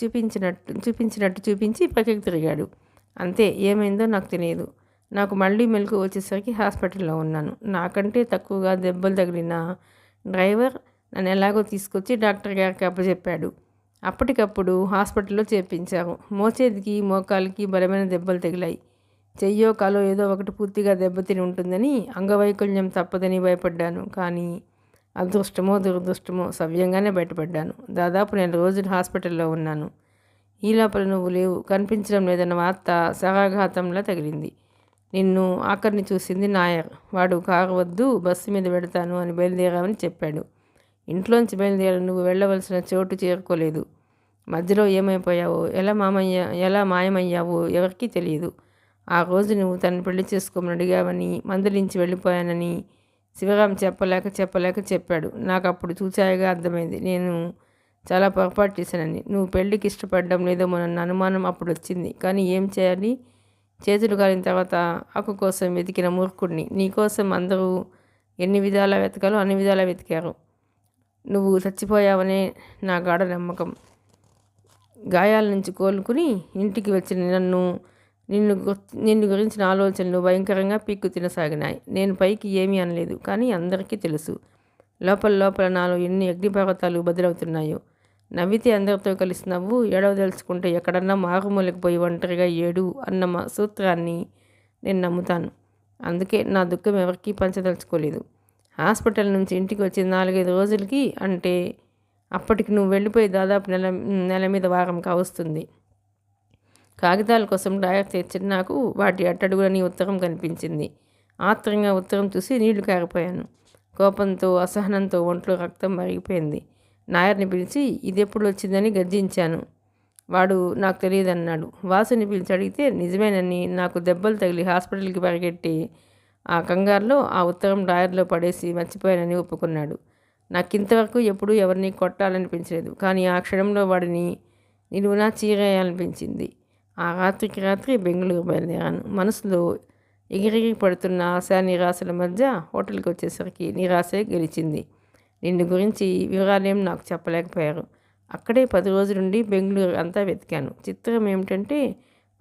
చూపించినట్టు చూపించి పక్కకి తిరిగాడు. అంతే. ఏమైందో నాకు తెలియదు. నాకు మళ్ళీ మెలకు వచ్చేసరికి హాస్పిటల్లో ఉన్నాను. నాకంటే తక్కువగా దెబ్బలు తగిలిన డ్రైవర్ నన్ను ఎలాగో తీసుకొచ్చి డాక్టర్ గారికి అప్పచెప్పాడు. అప్పటికప్పుడు హాస్పిటల్లో చేర్పించారు. మోచేతికి మోకాలికి బలమైన దెబ్బలు తగిలాయి. చెయ్యో కాలో ఏదో ఒకటి పూర్తిగా దెబ్బతిని ఉంటుందని, అంగవైకల్యం తప్పదని భయపడ్డాను. కానీ అదృష్టమో దురదృష్టమో సవ్యంగానే బయటపడ్డాను. దాదాపు 4 రోజులు హాస్పిటల్లో ఉన్నాను. ఈ లోపల నువ్వు లేవు, కనిపించడం లేదన్న వార్త సగాఘాతంలా తగిలింది. నిన్ను ఆఖరిని చూసింది నాయర్. వాడు కారు వద్దు, బస్సు మీద పెడతాను అని బయలుదేరామని చెప్పాడు. ఇంట్లోంచి బయలుదేరి నువ్వు వెళ్ళవలసిన చోటు చేరుకోలేదు. మధ్యలో ఏమైపోయావో, ఎలా మాయమయ్యావో ఎవరికీ తెలియదు. ఆ రోజు నువ్వు తను పెళ్లి చేసుకోమని అడిగావని, మందలించి వెళ్ళిపోయానని శివరాం చెప్పలేక చెప్పాడు. నాకు అప్పుడు చూచాయగా అర్థమైంది నేను చాలా పొరపాటు చేశానని. నువ్వు పెళ్ళికి ఇష్టపడడం లేదేమోనన్న అనుమానం అప్పుడు వచ్చింది. కానీ ఏం చేయాలి? చేతులు కాలిన తర్వాత ఆకు కోసం వెతికిన మూర్ఖుడిని. నీకోసం అందరూ ఎన్ని విధాలా వెతకాలో అన్ని విధాలా వెతికారు. నువ్వు చచ్చిపోయావనే నా గాఢ నమ్మకం. గాయాల నుంచి కోలుకుని ఇంటికి వచ్చిన నిన్ను గురించిన ఆలోచనలు భయంకరంగా పీక్కు తినసాగినాయి. నేను పైకి ఏమీ అనలేదు. కానీ అందరికీ తెలుసు లోపల నాలో ఎన్ని అగ్నిపర్వతాలు బదులవుతున్నాయో. నవ్వితే అందరితో కలిసి నవ్వు, ఏడవదలుచుకుంటే ఎక్కడన్నా మారుమూలకు పోయి ఒంటరిగా ఏడు అన్న సూత్రాన్ని నేను నమ్ముతాను. అందుకే నా దుఃఖం ఎవరికీ పంచదలుచుకోలేదు. హాస్పిటల్ నుంచి ఇంటికి వచ్చి 4-5 రోజులకి, అంటే అప్పటికి నువ్వు వెళ్ళిపోయి దాదాపు నెల మీద వారం కావస్తుంది. కాగితాల కోసం డాయర్ తెచ్చిన నాకు వాటి అట్టడుగులని ఉత్తరం కనిపించింది. ఆత్రంగా ఉత్తరం చూసి నీళ్లు కారిపోయాను. కోపంతో అసహనంతో ఒంట్లో రక్తం మరిగిపోయింది. నాయర్ని పిలిచి ఇదెప్పుడు వచ్చిందని గర్జించాను. వాడు నాకు తెలియదన్నాడు. వాసుని పిలిచి అడిగితే నిజమేనని, నాకు దెబ్బలు తగిలి హాస్పిటల్కి పరిగెట్టి ఆ కంగారులో ఆ ఉత్తరం డ్రాయర్లో పడేసి మర్చిపోయానని ఒప్పుకున్నాడు. నాకింతవరకు ఎప్పుడూ ఎవరిని కొట్టాలనిపించలేదు. కానీ ఆ క్షణంలో వాడిని నిలువునా చీరేయాలనిపించింది. ఆ రాత్రికి రాత్రి బెంగళూరు బయలుదేరాను. మనసులో ఎగిరెగిరి పడుతున్న ఆశ నిరాశల మధ్య హోటల్కి వచ్చేసరికి నిరాశే గెలిచింది. నిన్ను గురించి వివరాలేం నాకు చెప్పలేకపోయారు. అక్కడే 10 రోజులుండి బెంగళూరు అంతా వెతికాను. చిత్రం ఏమిటంటే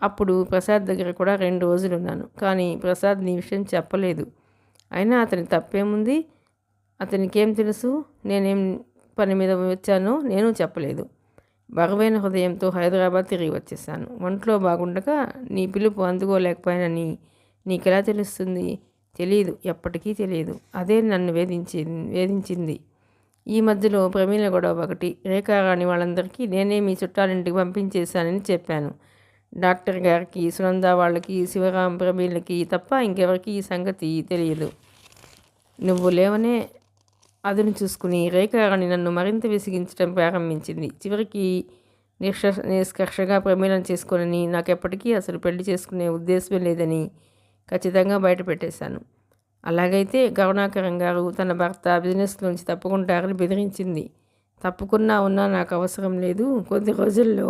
అప్పుడు ప్రసాద్ దగ్గర కూడా 2 రోజులున్నాను. కానీ ప్రసాద్ నీ విషయం చెప్పలేదు. అయినా అతని తప్పేముంది? అతనికేం తెలుసు నేనేం పని మీద వచ్చానో? నేను చెప్పలేదు. బరువైన హృదయంతో హైదరాబాద్ తిరిగి వచ్చేసాను. ఒంట్లో బాగుండగా నీ పిలుపు అందుకోలేకపోయానని నీకెలా తెలుస్తుంది? తెలియదు, ఎప్పటికీ తెలియదు. అదే నన్ను వేధించింది. ఈ మధ్యలో ప్రమీల గొడవ ఒకటి. రేఖారాణి వాళ్ళందరికీ నేనే మీ చుట్టాలింటికి పంపించేశానని చెప్పాను. డాక్టర్ గారికి, సునంద వాళ్ళకి, శివరాం, ప్రమీలకి తప్ప ఇంకెవరికి ఈ సంగతి తెలియదు. నువ్వు లేవనే అదును చూసుకుని రేఖారాణి నన్ను మరింత విసిగించడం ప్రారంభించింది. చివరికి నిష్కర్షగా ప్రమీలను చేసుకోనని, నాకెప్పటికీ అసలు పెళ్లి చేసుకునే ఉద్దేశమే లేదని ఖచ్చితంగా బయటపెట్టేశాను. అలాగైతే కరుణాకరం గారు తన భర్త బిజినెస్ నుంచి తప్పుకుంటారని బెదిరించింది. తప్పుకున్నా ఉన్నా నాకు అవసరం లేదు. కొద్ది రోజులలో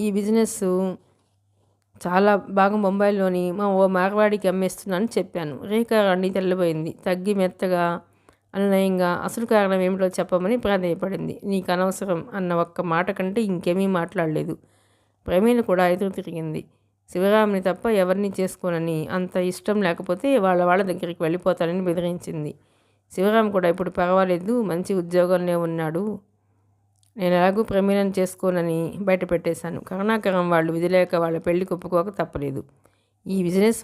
ఈ బిజినెస్ చాలా భాగం బొంబాయిలోని మా ఓ మార్వాడికి అమ్మేస్తున్నానని చెప్పాను. రేఖ రండి తెల్లబోయింది. తగ్గి మెత్తగా అనునయంగా అసలు కారణం ఏమిటో చెప్పమని ప్రాధేయపడింది. నీకు అనవసరం అన్న ఒక్క మాట కంటే ఇంకేమీ మాట్లాడలేదు. ప్రమీల కూడా ఎదురు తిరిగింది. శివరాంని తప్ప ఎవరిని చేసుకోనని, అంత ఇష్టం లేకపోతే వాళ్ళ దగ్గరికి వెళ్ళిపోతానని బెదిరించింది. శివరాం కూడా ఇప్పుడు పర్వాలేదు, మంచి ఉద్యోగంలో ఉన్నాడు, నేను ఎలాగూ ప్రమీలను చేసుకోనని బయట పెట్టేశాను. కరుణాకరం వాళ్ళు విధిలేక వాళ్ళ పెళ్లికి ఒప్పుకోక తప్పలేదు. ఈ బిజినెస్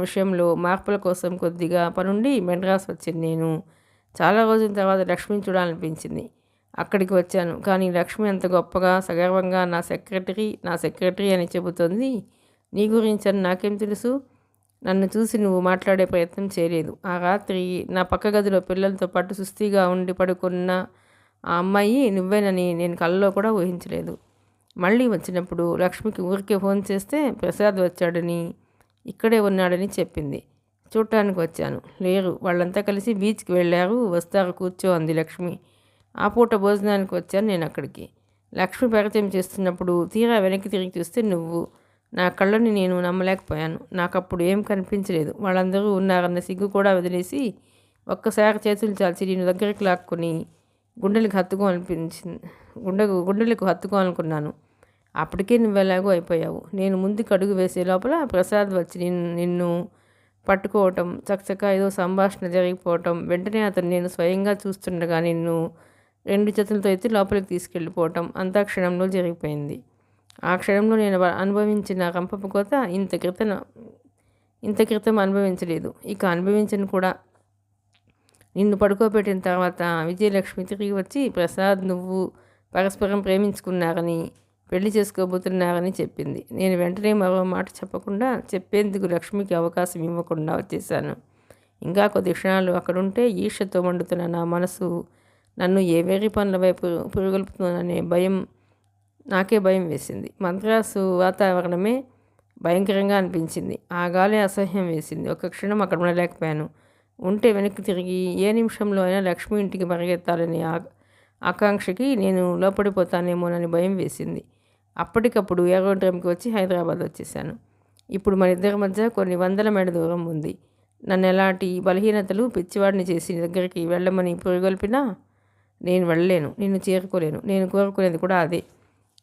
విషయంలో మార్పుల కోసం కొద్దిగా పనుండి మెడ్రాస్ వచ్చింది. నేను చాలా రోజుల తర్వాత లక్ష్మిని చూడాలనిపించింది. అక్కడికి వచ్చాను. కానీ లక్ష్మి అంత గొప్పగా సగర్వంగా నా సెక్రటరీ అని చెబుతోంది. నీ గురించి అని నాకేం తెలుసు? నన్ను చూసి నువ్వు మాట్లాడే ప్రయత్నం చేయలేదు. ఆ రాత్రి నా పక్క గదిలో పిల్లలతో పాటు సుస్థిగా ఉండి పడుకున్న ఆ అమ్మాయి నువ్వేనని నేను కల్లో కూడా ఊహించలేదు. మళ్ళీ వచ్చినప్పుడు లక్ష్మికి ఊరికే ఫోన్ చేస్తే ప్రసాద్ వచ్చాడని, ఇక్కడే ఉన్నాడని చెప్పింది. చూడటానికి వచ్చాను. లేరు, వాళ్ళంతా కలిసి బీచ్కి వెళ్ళారు, వస్తారు కూర్చో అంది లక్ష్మి. ఆ పూట భోజనానికి వచ్చాను నేను అక్కడికి. లక్ష్మి పరిచయం చేస్తున్నప్పుడు తీరా వెనక్కి తిరిగి చూస్తే నువ్వు. నా కళ్ళని నేను నమ్మలేకపోయాను. నాకు అప్పుడు ఏం కనిపించలేదు. వాళ్ళందరూ ఉన్నారన్న సిగ్గు కూడా వదిలేసి ఒక్కసారి చేతులు చాల్చి నేను దగ్గరికి లాక్కుని గుండెలకు హత్తుకోవాలనుకున్నాను. అప్పటికే నువ్వెలాగో అయిపోయావు. నేను ముందుకు అడుగు వేసే లోపల ప్రసాద్ వచ్చి నిన్ను పట్టుకోవటం, చకచకా ఏదో సంభాషణ జరిగిపోవటం, వెంటనే అతను నేను స్వయంగా చూస్తుండగా నిన్ను 2 చేతులతో ఎత్తి లోపలికి తీసుకెళ్ళిపోవటం అంతా క్షణంలో జరిగిపోయింది. ఆ క్షణంలో నేను అనుభవించిన రంపపు కోత ఇంత క్రితం అనుభవించలేదు. ఇక అనుభవించను కూడా. నిన్ను పడుకోబెట్టిన తర్వాత విజయలక్ష్మి తిరిగి వచ్చి ప్రసాద్ నువ్వు పరస్పరం ప్రేమించుకున్నారని, పెళ్లి చేసుకోబోతున్నారని చెప్పింది. నేను వెంటనే మరో మాట చెప్పకుండా, చెప్పేందుకు లక్ష్మికి అవకాశం ఇవ్వకుండా వచ్చేసాను. ఇంకా కొద్ది క్షణాలు అక్కడుంటే ఈర్ష్యతో మండుతున్న నా మనసు నన్ను ఏ వేరి పనుల వైపు పురుగొల్పుతుందనే నాకే భయం వేసింది. మద్రాసు వాతావరణమే భయంకరంగా అనిపించింది. ఆ గాలి అసహ్యం వేసింది. ఒక్క క్షణం అక్కడ ఉండలేకపోయాను. ఉంటే వెనక్కి తిరిగి ఏ నిమిషంలో అయినా లక్ష్మి ఇంటికి పరిగెత్తాలని ఆకాంక్షకి నేను లోపడిపోతానేమోనని భయం వేసింది. అప్పటికప్పుడు ఏరోడ్రమ్కి వచ్చి హైదరాబాద్ వచ్చేసాను. ఇప్పుడు మన ఇద్దరి మధ్య కొన్ని 100 మైళ్ళ దూరం ఉంది. నన్ను ఎలాంటి బలహీనతలు పిచ్చివాడిని చేసి దగ్గరికి వెళ్ళమని పురుగొల్పినా నేను వెళ్ళలేను, నిన్ను చేరుకోలేను. నేను కోరుకునేది కూడా అదే.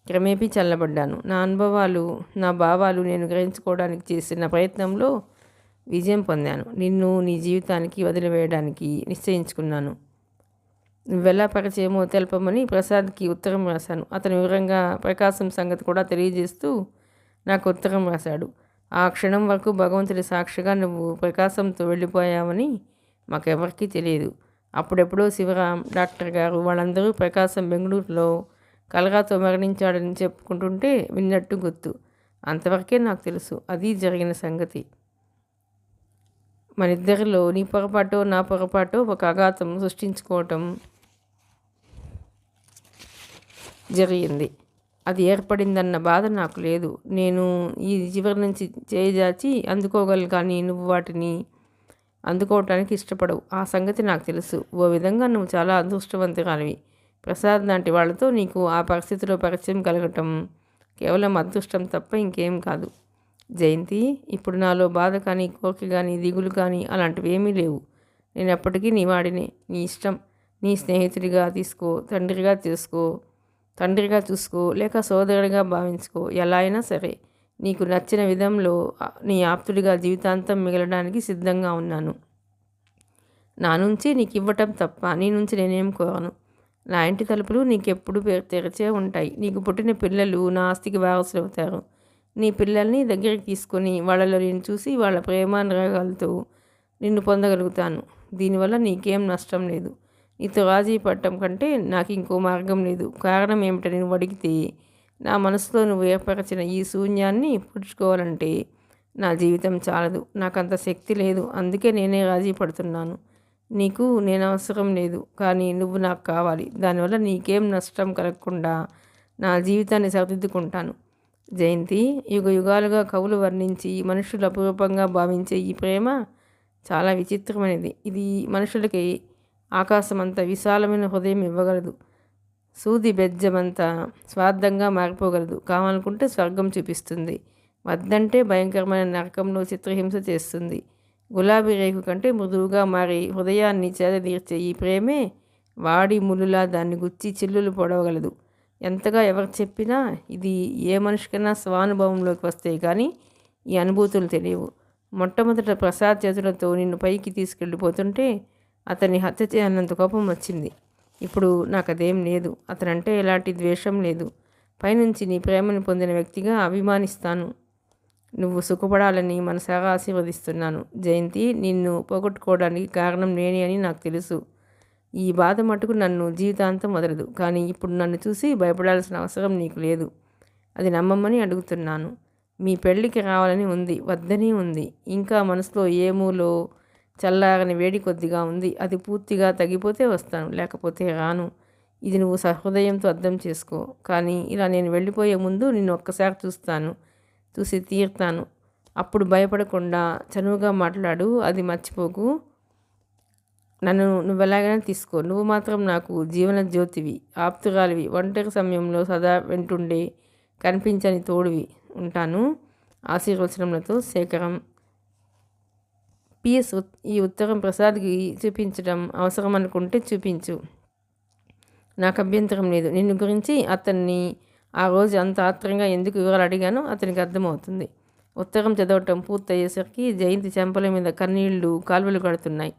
క్రమేపీ చల్లబడ్డాను. నా అనుభవాలు, నా భావాలు నేను గ్రహించుకోవడానికి చేసిన ప్రయత్నంలో విజయం పొందాను. నిన్ను నీ జీవితానికి వదిలివేయడానికి నిశ్చయించుకున్నాను. నువ్వెలా పరిచయమో తెలపమని ప్రసాద్కి ఉత్తరం రాశాను. అతను వివరంగా ప్రకాశం సంగతి కూడా తెలియజేస్తూ నాకు ఉత్తరం రాశాడు. ఆ క్షణం వరకు భగవంతుడి సాక్షిగా నువ్వు ప్రకాశంతో వెళ్ళిపోయావని మాకెవరికీ తెలియదు. అప్పుడెప్పుడో శివరాం, డాక్టర్ గారు వాళ్ళందరూ ప్రకాశం బెంగళూరులో కలరాతో మరణించాడని చెప్పుకుంటుంటే విన్నట్టు గుర్తు. అంతవరకే నాకు తెలుసు. అది జరిగిన సంగతి. మనిద్దరిలో నీ పొరపాటో నా పొరపాటో ఒక అఘాతం సృష్టించుకోవటం జరిగింది. అది ఏర్పడిందన్న బాధ నాకు లేదు. నేను ఈ చివరి నుంచి చేజాచి అందుకోగలను, కానీ నువ్వు వాటిని అందుకోవటానికి ఇష్టపడవు. ఆ సంగతి నాకు తెలుసు. ఓ విధంగా నువ్వు చాలా అదృష్టవంతురాలివి. ప్రసాద్ లాంటి వాళ్ళతో నీకు ఆ పరిస్థితిలో పరిచయం కలగటం కేవలం అదృష్టం తప్ప ఇంకేం కాదు. జయంతి, ఇప్పుడు నాలో బాధ కానీ, కోరిక కానీ, దిగులు కానీ అలాంటివి ఏమీ లేవు. నేను ఎప్పటికీ నీ వాడినే. నీ ఇష్టం. నీ స్నేహితుడిగా తీసుకో, తండ్రిగా చూసుకో, లేక సోదరుడిగా భావించుకో, ఎలా అయినా సరే. నీకు నచ్చిన విధంలో నీ ఆప్తుడిగా జీవితాంతం మిగలడానికి సిద్ధంగా ఉన్నాను. నా నుంచి నీకు ఇవ్వటం తప్ప నీ నుంచి నేనేం కోరను. నా ఇంటి తలుపులు నీకెప్పుడు తెరిచే ఉంటాయి. నీకు పుట్టిన పిల్లలు నా ఆస్తికి వారసులు అవుతారు. నీ పిల్లల్ని దగ్గరికి తీసుకొని వాళ్ళలో నేను చూసి వాళ్ళ ప్రేమానురాగాలతో నిన్ను పొందగలుగుతాను. దీనివల్ల నీకేం నష్టం లేదు. నీతో రాజీ పడటం కంటే నాకు ఇంకో మార్గం లేదు. కారణం ఏమిటని నువ్వు అడిగితే, నా మనసులో నువ్వు ఏర్పరిచిన ఈ శూన్యాన్ని పూడ్చుకోవాలంటే నా జీవితం చాలదు. నాకంత శక్తి లేదు. అందుకే నేనే రాజీ పడుతున్నాను. నీకు నేను అవసరం లేదు, కానీ నువ్వు నాకు కావాలి. దానివల్ల నీకేం నష్టం కలగకుండా నా జీవితాన్ని సరిదిద్దుకుంటాను. జయంతి, యుగ యుగాలుగా కవులు వర్ణించి మనుషులు అపురూపంగా భావించే ఈ ప్రేమ చాలా విచిత్రమైనది. ఇది మనుషులకి ఆకాశమంత విశాలమైన హృదయం ఇవ్వగలదు. సూది బెజ్జమంతా స్వార్థంగా మారిపోగలదు. కావాలనుకుంటే స్వర్గం చూపిస్తుంది. వద్దంటే భయంకరమైన నరకంలో చిత్రహింస చేస్తుంది. గులాబీ రేకు కంటే మృదువుగా మారి హృదయాన్ని చేదతీర్చే ఈ ప్రేమే వాడి ములులా దాన్ని గుచ్చి చిల్లులు పొడవగలదు. ఎంతగా ఎవరు చెప్పినా ఇది ఏ మనిషికైనా స్వానుభవంలోకి వస్తే కానీ ఈ అనుభూతులు తెలియవు. మొట్టమొదట ప్రసాద్ చేతులతో నిన్ను పైకి తీసుకెళ్ళిపోతుంటే అతన్ని హత్య చేయాలన్నంత కోపం వచ్చింది. ఇప్పుడు నాకు అదేం లేదు. అతనంటే ఎలాంటి ద్వేషం లేదు. పైనుంచి నీ ప్రేమను పొందిన వ్యక్తిగా అభిమానిస్తాను. నువ్వు సుఖపడాలని మనసారా ఆశీర్వదిస్తున్నాను. జయంతి, నిన్ను పోగొట్టుకోవడానికి కారణం నేనే అని నాకు తెలుసు. ఈ బాధ మటుకు నన్ను జీవితాంతం వదలదు. కానీ ఇప్పుడు నన్ను చూసి భయపడాల్సిన అవసరం నీకు లేదు. అది నమ్మమని అడుగుతున్నాను. మీ పెళ్ళికి రావాలని ఉంది, వద్దని ఉంది. ఇంకా మనసులో ఏమూలో చల్లారని వేడి కొద్దిగా ఉంది. అది పూర్తిగా తగ్గిపోతే వస్తాను, లేకపోతే రాను. ఇది నువ్వు సహృదయంతో అర్థం చేసుకో. కానీ ఇలా నేను వెళ్ళిపోయే ముందు నిన్ను ఒక్కసారి చూసి తీరుతాను. అప్పుడు భయపడకుండా చనువుగా మాట్లాడు. అది మర్చిపోకు. నన్ను నువ్వెలాగైనా తీసుకో. నువ్వు మాత్రం నాకు జీవన జ్యోతివి, ఆప్తురాలివి, ఒంటరి సమయంలో సదా వెంటుండే కనిపించని తోడువి. ఉంటాను. ఆశీర్వచనములతో శేఖరం. పిఎస్. ఈ ఉత్తరం ప్రసాద్కి చూపించడం అవసరం అనుకుంటే చూపించు. నాకు అభ్యంతరం లేదు. నిన్ను గురించి అతన్ని ఆ రోజు అంత ఆత్రంగా ఎందుకు వివరాలు అడిగానో అతనికి అర్థమవుతుంది. ఉత్తరం చదవటం పూర్తయ్యేసరికి జయంతి చెంపల మీద కన్నీళ్లు కాలువలు కడుతున్నాయి.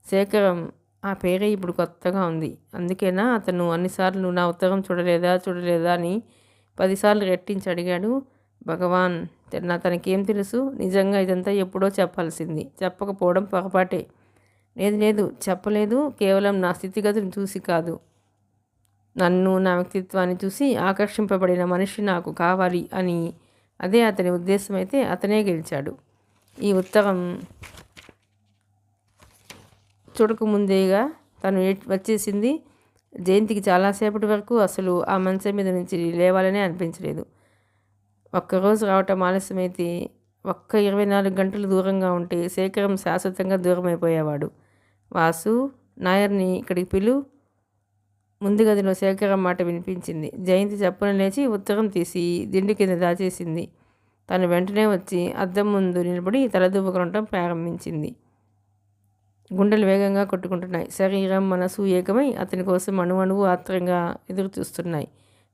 శేఖరం. ఆ పేరే ఇప్పుడు కొత్తగా ఉంది. అందుకేనా అతను అన్నిసార్లు నా ఉత్తరం చూడలేదా అని 10 సార్లు రెట్టించి అడిగాడు. భగవాన్, తనకేం తెలుసు? నిజంగా ఇదంతా ఎప్పుడో చెప్పాల్సింది. చెప్పకపోవడం పొరపాటే. లేదు చెప్పలేదు. కేవలం నా స్థితిగతులను చూసి కాదు, నన్ను, నా వ్యక్తిత్వాన్ని చూసి ఆకర్షింపబడిన మనిషి నాకు కావాలి అని. అదే అతని ఉద్దేశం అయితే అతనే గెలిచాడు. ఈ ఉత్తరం చూడకముందేగా తను వచ్చేసింది. జయంతికి చాలాసేపటి వరకు అసలు ఆ మంచం మీద నుంచి లేవాలనే అనిపించలేదు. ఒక్కరోజు రావటం ఆలస్యమైతే, ఒక్క 24 గంటలు దూరంగా ఉంటే శేఖరం శాశ్వతంగా దూరం అయిపోయేవాడు. వాసు, నాయర్ని ఇక్కడికి పిలు. ముందు గదిలో శేఖరం మాట వినిపించింది. జయంతి చప్పున లేచి ఉత్తరం తీసి దిండు కింద దాచేసింది. తను వెంటనే వచ్చి అద్దం ముందు నిలబడి తలదూపుకొనటం ప్రారంభించింది. గుండెలు వేగంగా కొట్టుకుంటున్నాయి. శరీరం, మనసు ఏకమై అతని కోసం అణువణువు ఆత్రంగా ఎదురు చూస్తున్నాయి.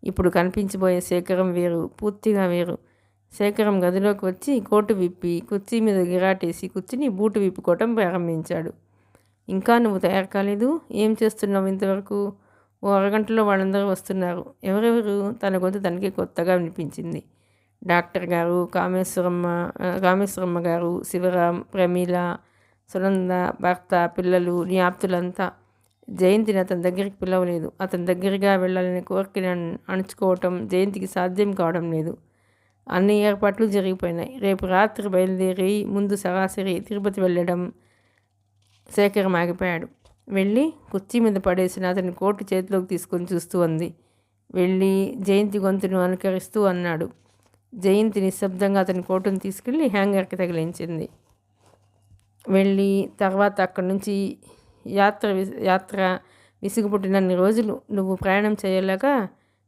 ఇప్పుడు కనిపించబోయే శేఖరం వేరు, పూర్తిగా వేరు. శేఖరం గదిలోకి వచ్చి కోటు విప్పి కుర్చీ మీద గిరాటేసి కూర్చుని బూటు విప్పుకోవటం ప్రారంభించాడు. ఇంకా నువ్వు తయారు కాలేదు? ఏం చేస్తున్నావు ఇంతవరకు? ఓ అరగంటలో వాళ్ళందరూ వస్తున్నారు. ఎవరెవరు? తన గొంతు తనకి కొత్తగా వినిపించింది. డాక్టర్ గారు, కామేశ్వరమ్మ గారు, శివరాం, ప్రమీల, సునంద, భర్త, పిల్లలు, నీ ఆప్తులంతా. జయంతిని అతని దగ్గరికి పిలవలేదు. అతని దగ్గరగా వెళ్ళాలని కోరికని అణుచుకోవటం జయంతికి సాధ్యం కావడం లేదు. అన్ని ఏర్పాట్లు జరిగిపోయినాయి. రేపు రాత్రి బయలుదేరి ముందు సరాసరి తిరుపతి వెళ్ళడం. శేఖరం ఆగిపోయాడు. వెళ్ళి కుర్చీ మీద పడేసిన అతని కోటు చేతిలోకి తీసుకొని చూస్తూ అంది. వెళ్ళి జయంతి గొంతును అనుకరిస్తూ అన్నాడు. జయంతి నిశ్శబ్దంగా అతని కోటును తీసుకెళ్ళి హ్యాంగర్కి తగిలించింది. వెళ్ళి తర్వాత అక్కడి నుంచి యాత్ర విసుగు పుట్టినన్ని రోజులు నువ్వు ప్రయాణం చేయలేక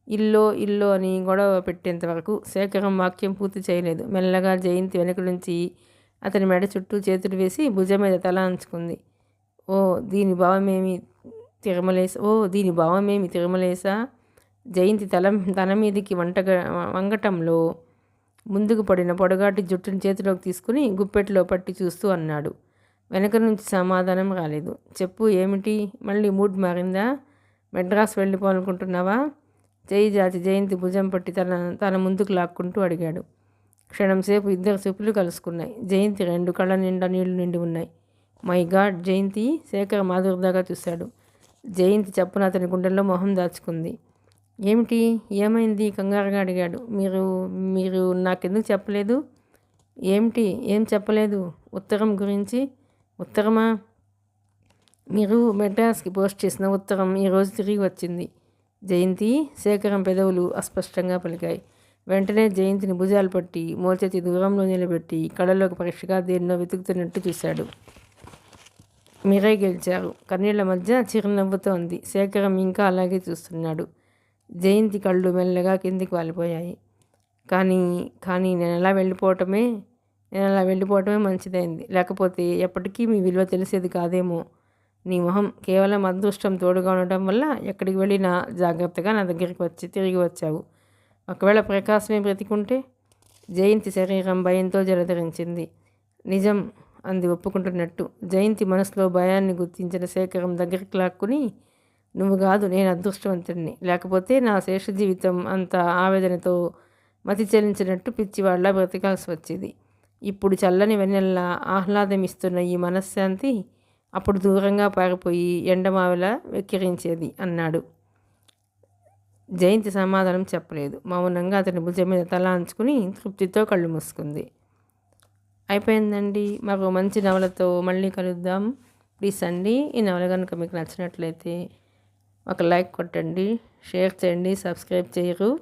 ఇల్లో అని గొడవ పెట్టేంత వరకు. శేఖరం వాక్యం పూర్తి చేయలేదు. మెల్లగా జయంతి వెనుక నుంచి అతని మెడ చుట్టూ చేతులు వేసి భుజం మీద తల అంచుకుంది. దీని భావమేమి తిరుమలేసా? జయంతి తన మీదికి వంగటంలో ముందుకు పడిన పొడగాటి జుట్టుని చేతిలోకి తీసుకుని గుప్పెట్లో పట్టి చూస్తూ అన్నాడు. వెనక నుంచి సమాధానం రాలేదు. చెప్పు, ఏమిటి? మళ్ళీ మూడ్ మారిందా? మెడ్రాస్ వెళ్ళిపోవాలనుకుంటున్నావా? చేయి జాతి జయంతి భుజం పట్టి తన ముందుకు లాక్కుంటూ అడిగాడు. క్షణం సేపు ఇద్దరు చూపులు కలుసుకున్నాయి. జయంతి 2 కళ్ళ నిండా నీళ్లు నిండి ఉన్నాయి. మై గాడ్ జయంతి! శేఖర్ మాధుర్దాగా చూశాడు. జయంతి చప్పున అతని గుండెల్లో మొహం దాచుకుంది. ఏమిటి? ఏమైంది? కంగారుగా అడిగాడు. మీరు నాకెందుకు చెప్పలేదు? ఏమిటి? ఏం చెప్పలేదు? ఉత్తరం గురించి. ఉత్తరమా? మీరు మెడ్రాస్కి పోస్ట్ చేసిన ఉత్తరం ఈరోజు తిరిగి వచ్చింది. జయంతి. శేఖరం పెదవులు అస్పష్టంగా పలికాయి. వెంటనే జయంతిని భుజాలు పట్టి మోచేతి దూరంలో నిలబెట్టి కళ్ళలోకి పరీక్షగా దేన్నో వెతుకుతున్నట్టు చూశాడు. మీరే గెలిచారు. కన్నీళ్ల మధ్య చిరునవ్వుతో ఉంది. శేఖరం ఇంకా అలాగే చూస్తున్నాడు. జయంతి కళ్ళు మెల్లగా కిందికి వాలిపోయాయి. కానీ కానీ నేను అలా వెళ్ళిపోవటమే మంచిదైంది. లేకపోతే ఎప్పటికీ మీ విలువ తెలిసేది కాదేమో. నీ మొహం కేవలం అదృష్టం తోడుగా ఉండటం వల్ల ఎక్కడికి వెళ్ళినా జాగ్రత్తగా నా దగ్గరికి వచ్చి తిరిగి వచ్చావు. ఒకవేళ ప్రకాశమే బ్రతికుంటే? జయంతి శరీరం భయంతో జలధరించింది. నిజం అంది ఒప్పుకుంటున్నట్టు. జయంతి మనసులో భయాన్ని గుర్తించిన శేఖరం దగ్గరికి లాక్కుని, నువ్వు కాదు, నేను అదృష్టవంతుడిని. లేకపోతే నా శేష జీవితం అంత ఆవేదనతో మతి చెల్లించినట్టు పిచ్చివాళ్ళ బ్రతకాల్సి వచ్చేది. ఇప్పుడు చల్లని వెన్నెల్లా ఆహ్లాదం ఇస్తున్న ఈ మనశ్శాంతి అప్పుడు దూరంగా పారిపోయి ఎండమావిలా వెక్కిరించేది అన్నాడు. జయంతి సమాధానం చెప్పలేదు. మౌనంగా అతని భుజం మీద తల అంచుకుని తృప్తితో కళ్ళు మూసుకుంది. అయిపోయిందండి. మరో మంచి నవలతో మళ్ళీ కలుద్దాం. ప్లీజ్ అండి, ఈ నవల కనుక మీకు నచ్చినట్లయితే ఒక లైక్ కొట్టండి, షేర్ చేయండి, సబ్స్క్రైబ్ చేయరు.